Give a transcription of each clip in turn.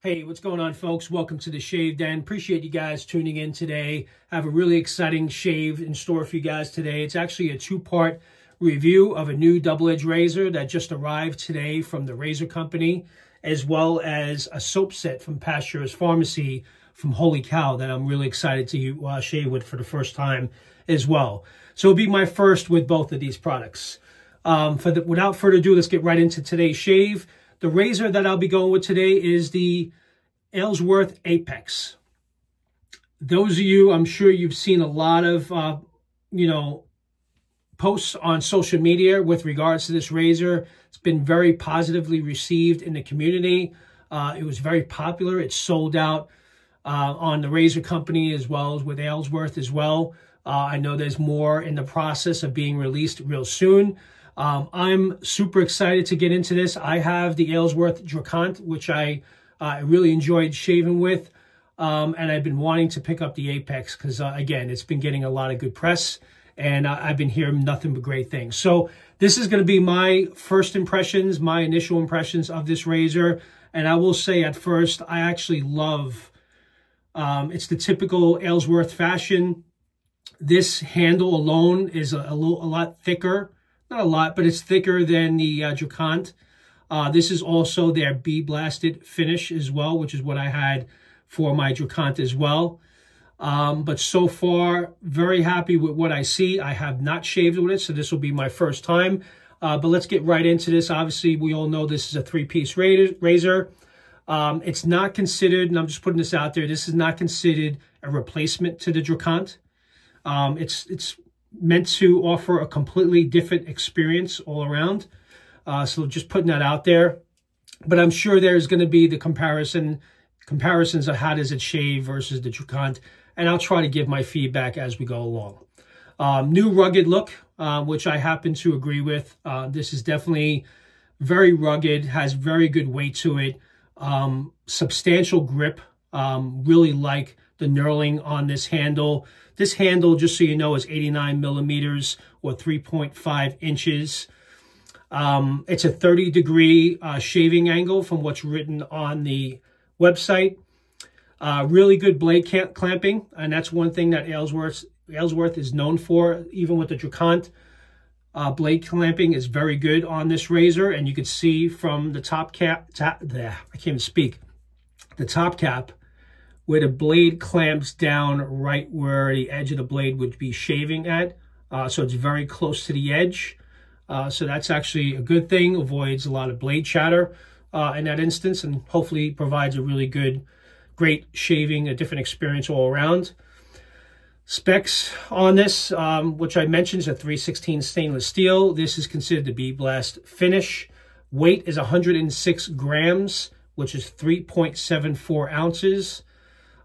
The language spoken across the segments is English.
Hey, what's going on, folks? Welcome to the Shave Den. Appreciate you guys tuning in today. I have a really exciting shave in store for you guys today. It's actually a two-part review of a new double-edged razor that just arrived today from the razor company, as well as a soap set from Pasteurs Pharmacy from Holy Cow that I'm really excited to shave with for the first time as well. So it'll be my first with both of these products. Without further ado, let's get right into today's shave. The razor that I'll be going with today is the AYLSWORTH APEX. Those of you, I'm sure you've seen a lot of, posts on social media with regards to this razor. It's been very positively received in the community. It was very popular. It sold out on the razor company as well as with AYLSWORTH as well. I know there's more in the process of being released real soon. I'm super excited to get into this. I have the AYLSWORTH Dracant, which I really enjoyed shaving with. And I've been wanting to pick up the Apex because, again, it's been getting a lot of good press. And I've been hearing nothing but great things. So this is going to be my first impressions, my initial impressions of this razor. And I will say at first, I actually love, it's the typical AYLSWORTH fashion. This handle alone is a lot thicker. Not a lot, but it's thicker than the Dracant. This is also their bee blasted finish as well, which is what I had for my Dracant as well. But so far, very happy with what I see. I have not shaved with it, so this will be my first time. But let's get right into this. Obviously, we all know this is a three-piece razor. It's not considered, and I'm just putting this out there, this is not considered a replacement to the Dracant. It's meant to offer a completely different experience all around. So just putting that out there. But I'm sure there's going to be the comparisons of how does it shave versus the Dracant. And I'll try to give my feedback as we go along. New rugged look, which I happen to agree with. This is definitely very rugged, has very good weight to it. Substantial grip. Really like the knurling on this handle. This handle, just so you know, is 89 millimeters or 3.5 inches. It's a 30-degree shaving angle from what's written on the website. Really good blade clamping, and that's one thing that AYLSWORTH is known for. Even with the Dracant, blade clamping is very good on this razor, and you can see from the top cap, I can't even speak, the top cap, where the blade clamps down right where the edge of the blade would be shaving at. So it's very close to the edge. So that's actually a good thing, avoids a lot of blade chatter in that instance, and hopefully provides a really great shaving, a different experience all around. Specs on this, which I mentioned, is a 316 stainless steel. This is considered the bee blast finish. Weight is 106 grams, which is 3.74 ounces.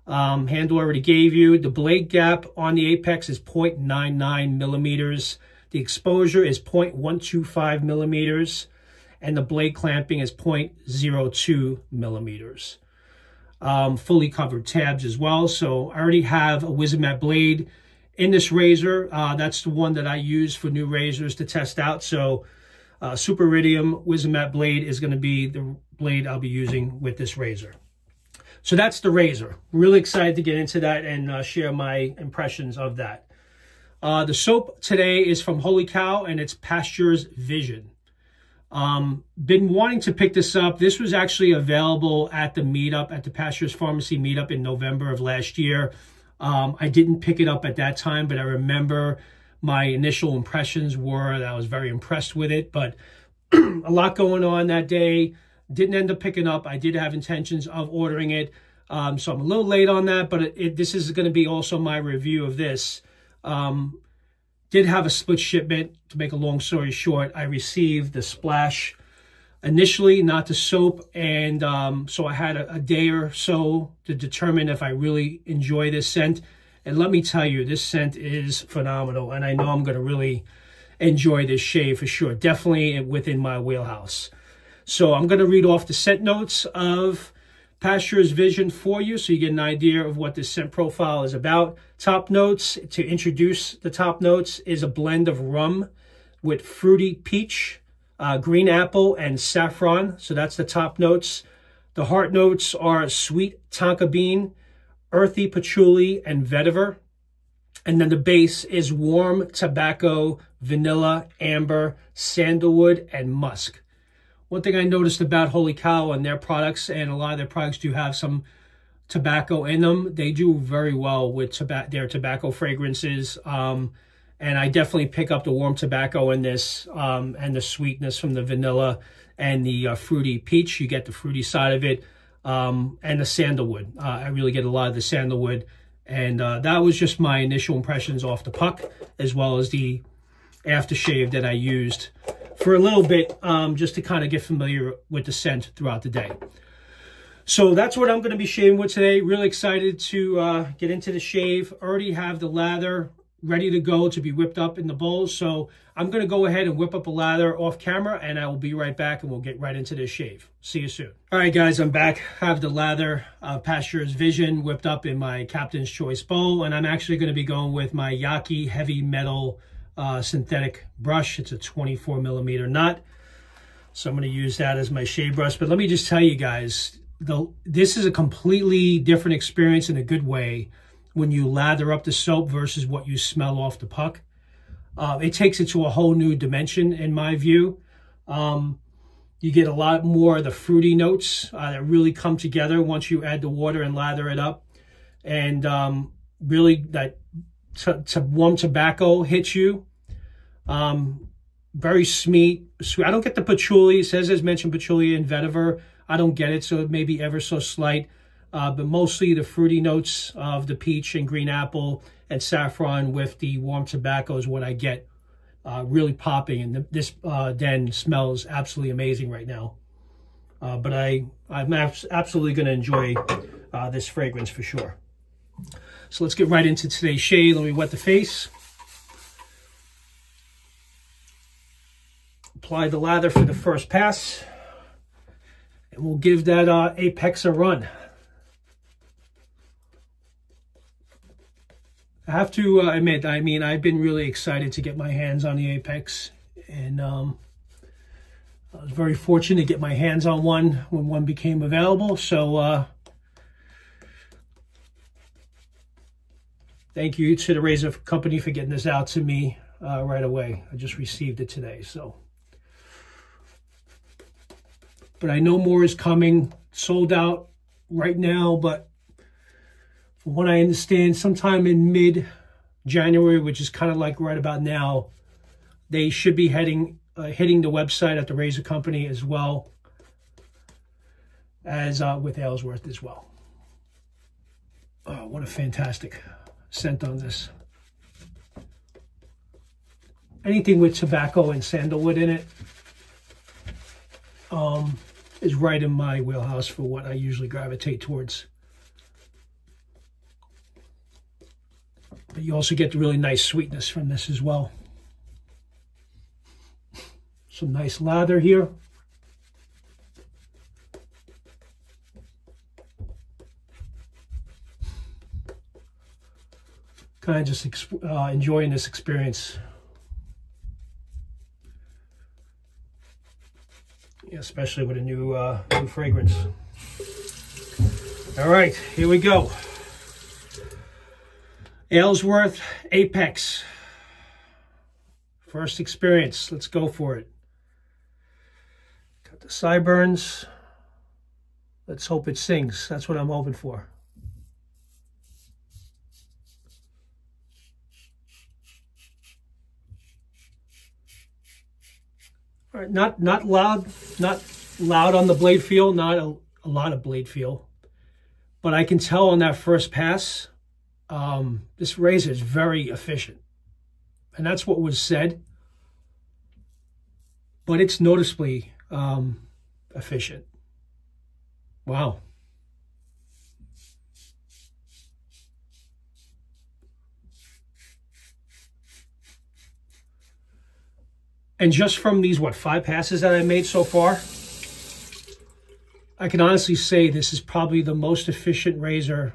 Handle already gave you. The blade gap on the Apex is 0.99 millimeters. The exposure is 0.125 millimeters. And the blade clamping is 0.02 millimeters. Fully covered tabs as well. So I already have a Wizomat blade in this razor. That's the one that I use for new razors to test out. So Super Iridium Wizomat blade is going to be the blade I'll be using with this razor. So that's the razor. Really excited to get into that and share my impressions of that. The soap today is from Holy Cow, and it's Pasteurs Vision. Been wanting to pick this up. This was actually available at the meetup, at the Pasteurs Pharmacy meetup in November of last year. I didn't pick it up at that time, but I remember my initial impressions were that I was very impressed with it. But a lot going on that day. Didn't end up picking up. I did have intentions of ordering it. So I'm a little late on that, but this is going to be also my review of this. Did have a split shipment. To make a long story short, I received the splash initially, not the soap. And so I had a day or so to determine if I really enjoy this scent. And let me tell you, this scent is phenomenal. And I know I'm going to really enjoy this shave for sure. Definitely within my wheelhouse. So I'm going to read off the scent notes of Pasteurs Vision for you so you get an idea of what this scent profile is about. Top notes, to introduce the top notes, is a blend of rum with fruity peach, green apple, and saffron. So that's the top notes. The heart notes are sweet tonka bean, earthy patchouli, and vetiver. And then the base is warm tobacco, vanilla, amber, sandalwood, and musk. One thing I noticed about Holy Cow and their products, and a lot of their products do have some tobacco in them, they do very well with their tobacco fragrances. And I definitely pick up the warm tobacco in this, and the sweetness from the vanilla and the fruity peach. You get the fruity side of it, and the sandalwood. I really get a lot of the sandalwood. And that was just my initial impressions off the puck, as well as the aftershave that I used for a little bit, just to kind of get familiar with the scent throughout the day. So that's what I'm going to be shaving with today. Really excited to get into the shave. Already have the lather ready to go to be whipped up in the bowls. So I'm going to go ahead and whip up a lather off camera, and I will be right back, and we'll get right into this shave. See you soon. All right, guys, I'm back. Have the lather Pasteurs Vision whipped up in my Captain's Choice bowl, and I'm actually going to be going with my Yaki heavy metal synthetic brush. It's a 24 millimeter knot. So I'm going to use that as my shave brush. But let me just tell you guys, this is a completely different experience in a good way when you lather up the soap versus what you smell off the puck. It takes it to a whole new dimension in my view. You get a lot more of the fruity notes that really come together once you add the water and lather it up. And really that warm tobacco hits you. Very sweet. I don't get the patchouli. It says, as mentioned, patchouli and vetiver. I don't get it, so it may be ever so slight. But mostly the fruity notes of the peach and green apple and saffron with the warm tobacco is what I get really popping. And this den smells absolutely amazing right now. But I'm absolutely going to enjoy this fragrance for sure. So let's get right into today's shave. Let me wet the face. Apply the lather for the first pass. And we'll give that Apex a run. I have to admit, I mean, I've been really excited to get my hands on the Apex. And I was very fortunate to get my hands on one when one became available. So thank you to the Razor company for getting this out to me right away. I just received it today. So, but I know more is coming. Sold out right now, but from what I understand, sometime in mid-January, which is kind of like right about now, they should be hitting the website at the Razor company, as well as with AYLSWORTH as well. Oh, what a fantastic scent on this. Anything with tobacco and sandalwood in it is right in my wheelhouse for what I usually gravitate towards. But you also get the really nice sweetness from this as well. Some nice lather here. Kind of just enjoying this experience. Yeah, especially with a new fragrance. All right, here we go. AYLSWORTH Apex. First experience. Let's go for it. Got the sideburns. Let's hope it sings. That's what I'm hoping for. All right, not loud on the blade feel, not a lot of blade feel, but I can tell on that first pass, this razor is very efficient, and that's what was said, but it's noticeably efficient. Wow. And just from these, 5 passes that I made so far, I can honestly say this is probably the most efficient razor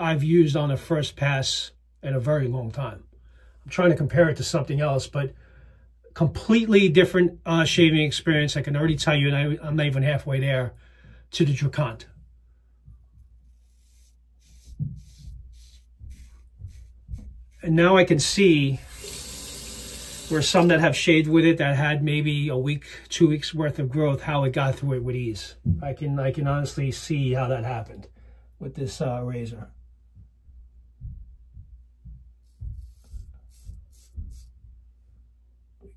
I've used on a first pass in a very long time. I'm trying to compare it to something else, but completely different shaving experience. I can already tell you, and I'm not even halfway there. to the Tricont. And now I can see where some that have shaved with it that had maybe a week, 2 weeks worth of growth, how it got through it with ease. I can honestly see how that happened with this razor.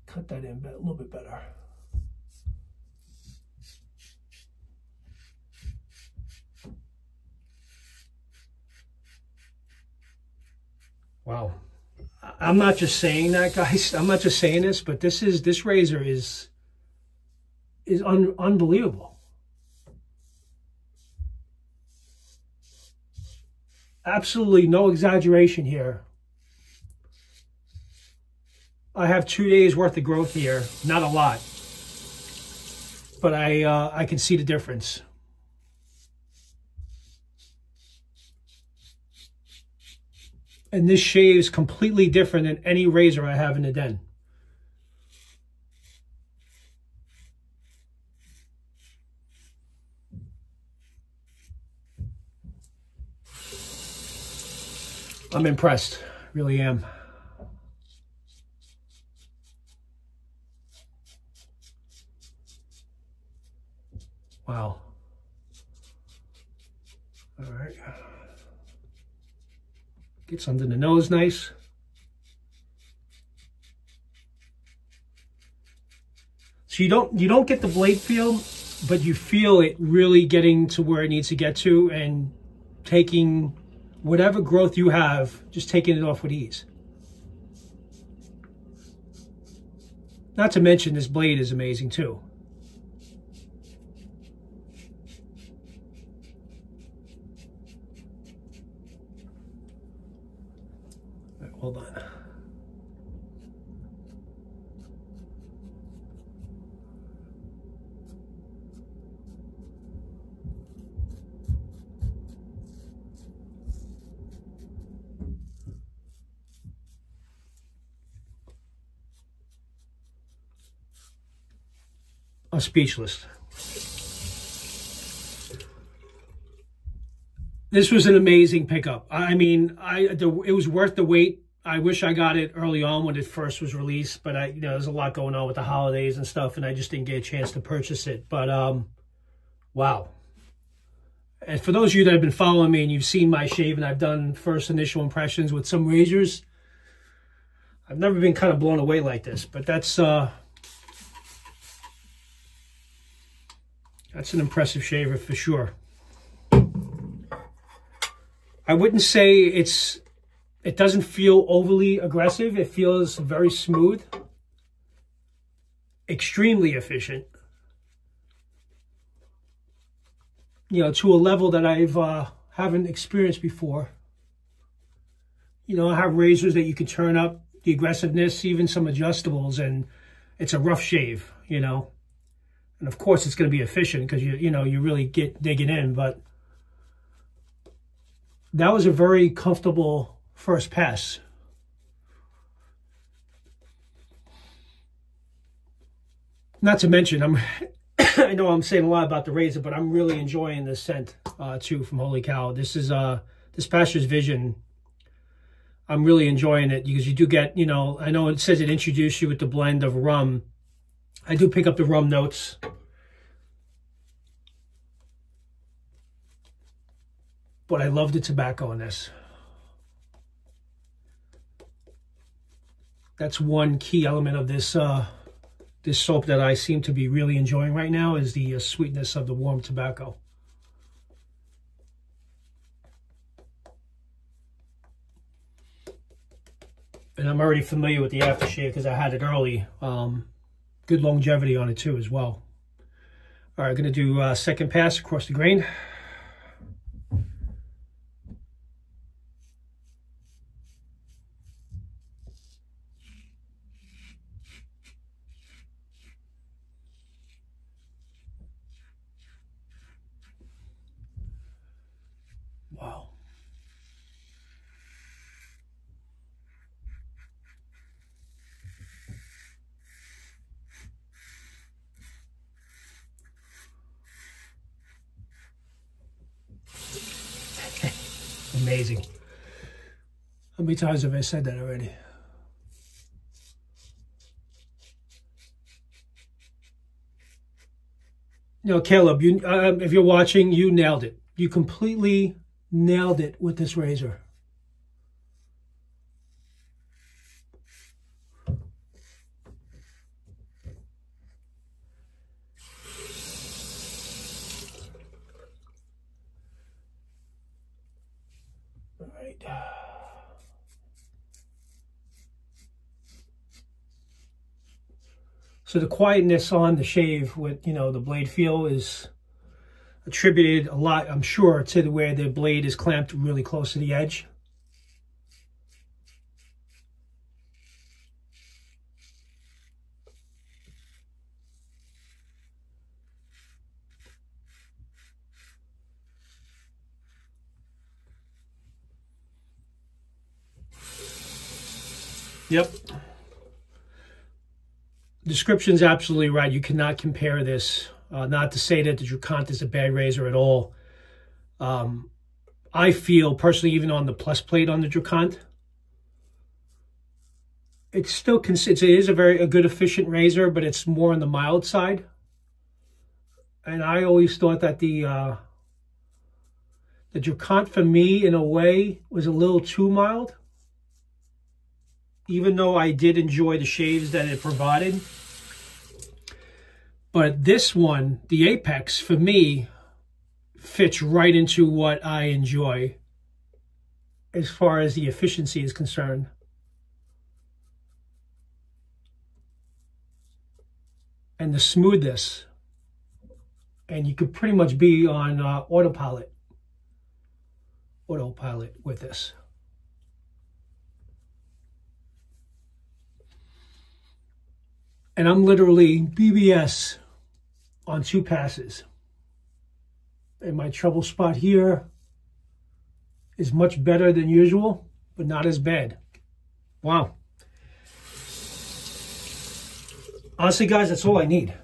Cut that in a little bit better. Wow. I'm not just saying that, guys. I'm not just saying this, but this razor is unbelievable. Absolutely no exaggeration here. I have 2 days worth of growth here, not a lot, but I can see the difference. And this shaves completely different than any razor I have in the den. I'm impressed, really am. Wow. All right. Gets under the nose nice. So you don't get the blade feel, but you feel it really getting to where it needs to get to and taking whatever growth you have, just taking it off with ease. Not to mention this blade is amazing too. Hold on. I'm speechless. This was an amazing pickup. I mean, it was worth the wait. I wish I got it early on when it first was released, but there's a lot going on with the holidays and stuff, and I just didn't get a chance to purchase it. But wow. And for those of you that have been following me and you've seen my shave and I've done first initial impressions with some razors, I've never been kind of blown away like this, but that's an impressive shaver for sure. I wouldn't say it doesn't feel overly aggressive. It feels very smooth, extremely efficient. You know, to a level that haven't experienced before. You know, I have razors that you can turn up the aggressiveness, even some adjustables, and it's a rough shave, you know. And of course, it's going to be efficient because you really get digging in. But that was a very comfortable first pass. Not to mention, I know I'm saying a lot about the razor, but I'm really enjoying this scent too from Holy Cow. This is this Pasteurs Vision. I'm really enjoying it because you do get, you know, I know it says it introduced you with the blend of rum. I do pick up the rum notes. But I love the tobacco in this. That's one key element of this this soap that I seem to be really enjoying right now is the sweetness of the warm tobacco. And I'm already familiar with the aftershave because I had it early. Good longevity on it too as well. All right, going to do second pass across the grain. Wow. amazing. How many times have I said that already? You know, Caleb, you, if you're watching, you nailed it. You completely nailed it with this razor. All right. So the quietness on the shave with, you know, the blade feel is attributed a lot, I'm sure, to the way the blade is clamped really close to the edge. Yep. Description's absolutely right. You cannot compare this. Not to say that the Dracont is a bad razor at all. I feel personally, even on the plus plate on the Dracont, it's still it is a good efficient razor, but it's more on the mild side. And I always thought that the Dracont for me, in a way, was a little too mild. Even though I did enjoy the shaves that it provided. But this one, the Apex, for me, fits right into what I enjoy as far as the efficiency is concerned. And the smoothness. And you could pretty much be on autopilot with this. And I'm literally BBS on 2 passes. And my trouble spot here is much better than usual, but not as bad. Wow. Honestly, guys, that's all I need.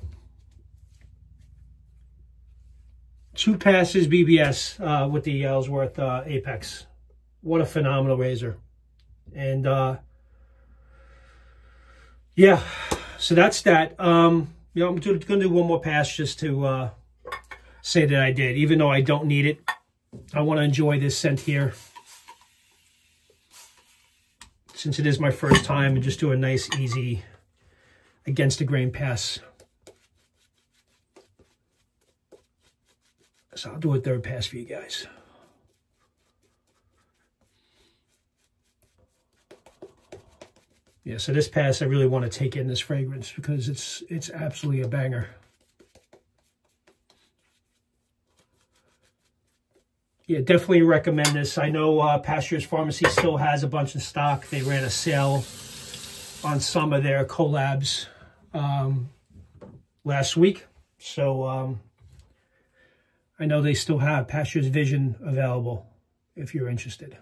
2 passes BBS with the Ellsworth Apex. What a phenomenal razor. And yeah. So that's that. You know, I'm going to do one more pass just to say that I did. Even though I don't need it, I want to enjoy this scent here. Since it is my first time, and just do a nice, easy, against the grain pass. So I'll do a 3rd pass for you guys. Yeah, so this pass, I really want to take in this fragrance because it's absolutely a banger. Yeah, definitely recommend this. I know Pasteurs Pharmacy still has a bunch in stock. They ran a sale on some of their collabs last week. So I know they still have Pasteurs Vision available if you're interested.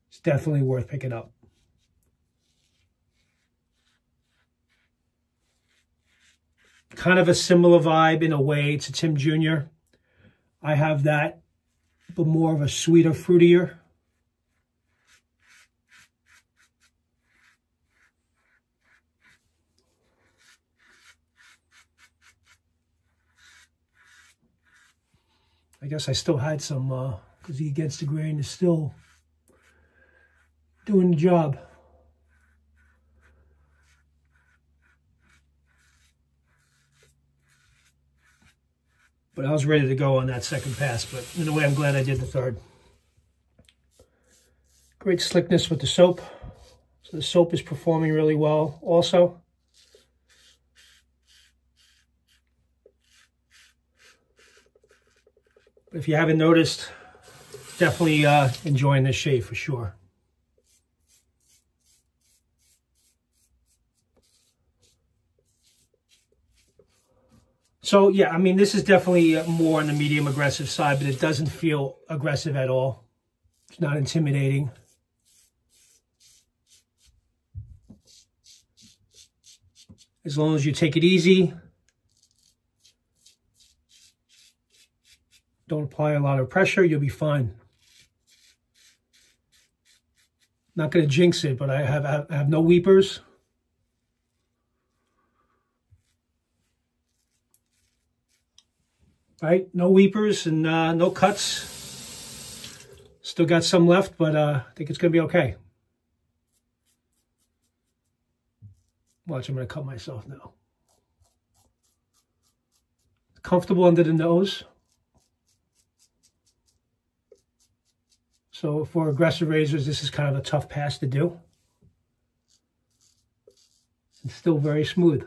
It's definitely worth picking up. Kind of a similar vibe in a way to Tim Jr. I have that, but more of a sweeter, fruitier. I guess I still had some, because the Against the Grain is still doing the job. But I was ready to go on that 2nd pass, but in a way, I'm glad I did the 3rd. Great slickness with the soap. So the soap is performing really well also. But if you haven't noticed, definitely enjoying this shave for sure. So yeah, I mean, this is definitely more on the medium aggressive side, but it doesn't feel aggressive at all. It's not intimidating. As long as you take it easy, don't apply a lot of pressure, you'll be fine. Not going to jinx it, but I have no weepers. Right, no weepers and no cuts. Still got some left, but I think it's going to be okay. Watch, I'm going to cut myself now. Comfortable under the nose. So for aggressive razors, this is kind of a tough pass to do. It's still very smooth.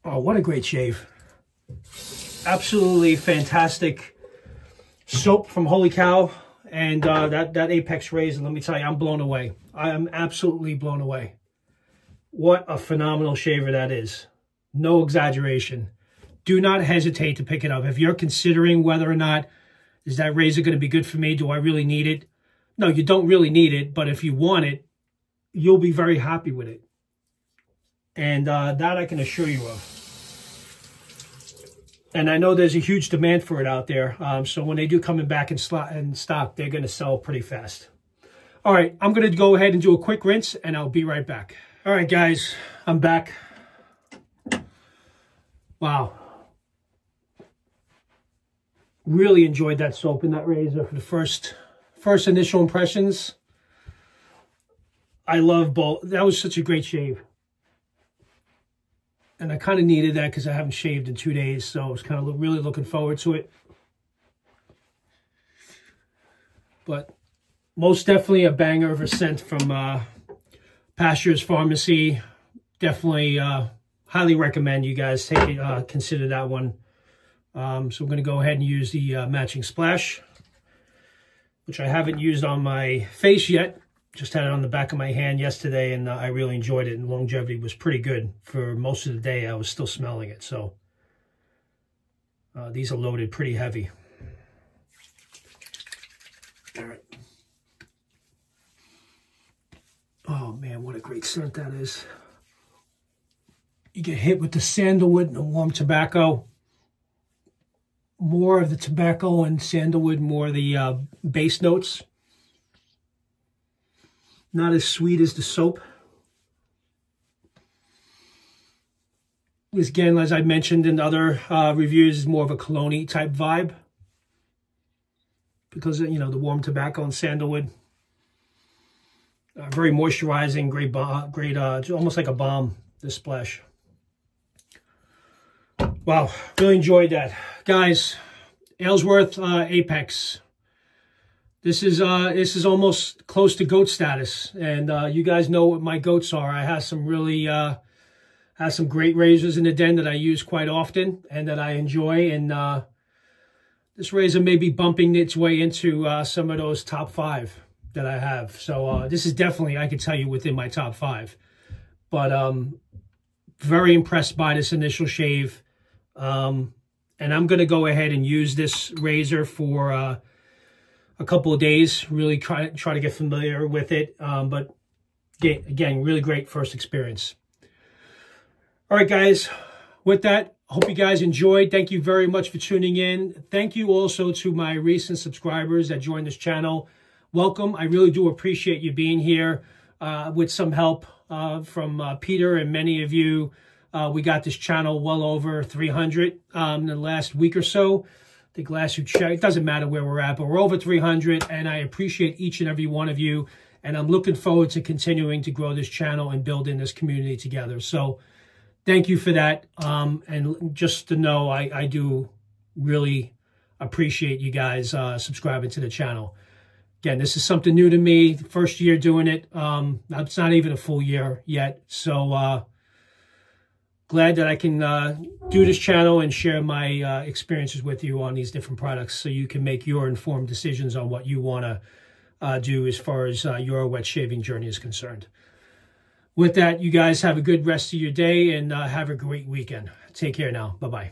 Oh, what a great shave. Absolutely fantastic soap from Holy Cow. And that Apex Razor, let me tell you, I'm blown away. I am absolutely blown away. What a phenomenal shaver that is. No exaggeration. Do not hesitate to pick it up. If you're considering whether or not, is that razor going to be good for me? Do I really need it? No, you don't really need it. But if you want it, you'll be very happy with it. And that I can assure you of. And I know there's a huge demand for it out there. So when they do come back in stock, they're going to sell pretty fast. All right, I'm going to go ahead and do a quick rinse, and I'll be right back. All right, guys, I'm back. Wow. Really enjoyed that soap and that razor for the first initial impressions. I love both. That was such a great shave. And I kind of needed that because I haven't shaved in 2 days, so I was kind of really looking forward to it. But most definitely a banger of a scent from Pasteurs Pharmacy. Definitely highly recommend you guys take it, consider that one. So I'm going to go ahead and use the matching splash, which I haven't used on my face yet. Just had it on the back of my hand yesterday, and I really enjoyed it, and longevity was pretty good. For most of the day, I was still smelling it, so these are loaded pretty heavy. All right. Oh, man, what a great scent that is. You get hit with the sandalwood and the warm tobacco. More of the tobacco and sandalwood, more of the base notes. Not as sweet as the soap. This, again, as I mentioned in other reviews, is more of a cologne-y type vibe. Because, you know, the warm tobacco and sandalwood. Very moisturizing, great, almost like a balm, this splash. Wow, really enjoyed that. Guys, AYLSWORTH Apex. This is almost close to goat status, and you guys know what my goats are. I have some really some great razors in the den that I use quite often and that I enjoy, and this razor may be bumping its way into some of those top 5 that I have. So this is definitely, I can tell you, within my top 5. But very impressed by this initial shave, and I'm going to go ahead and use this razor for a couple of days, really try to get familiar with it. But again, really great first experience. All right, guys, with that, I hope you guys enjoyed. Thank you very much for tuning in. Thank you also to my recent subscribers that joined this channel. Welcome. I really do appreciate you being here with some help from Peter and many of you. We got this channel well over 300 in the last week or so. I think last week, it doesn't matter where we're at, but we're over 300, and I appreciate each and every one of you, and I'm looking forward to continuing to grow this channel and building this community together. So thank you for that, and just to know, I do really appreciate you guys subscribing to the channel. Again, this is something new to me, first year doing it. It's not even a full year yet, so glad that I can do this channel and share my experiences with you on these different products so you can make your informed decisions on what you want to do as far as your wet shaving journey is concerned. With that, you guys have a good rest of your day and have a great weekend. Take care now. Bye-bye.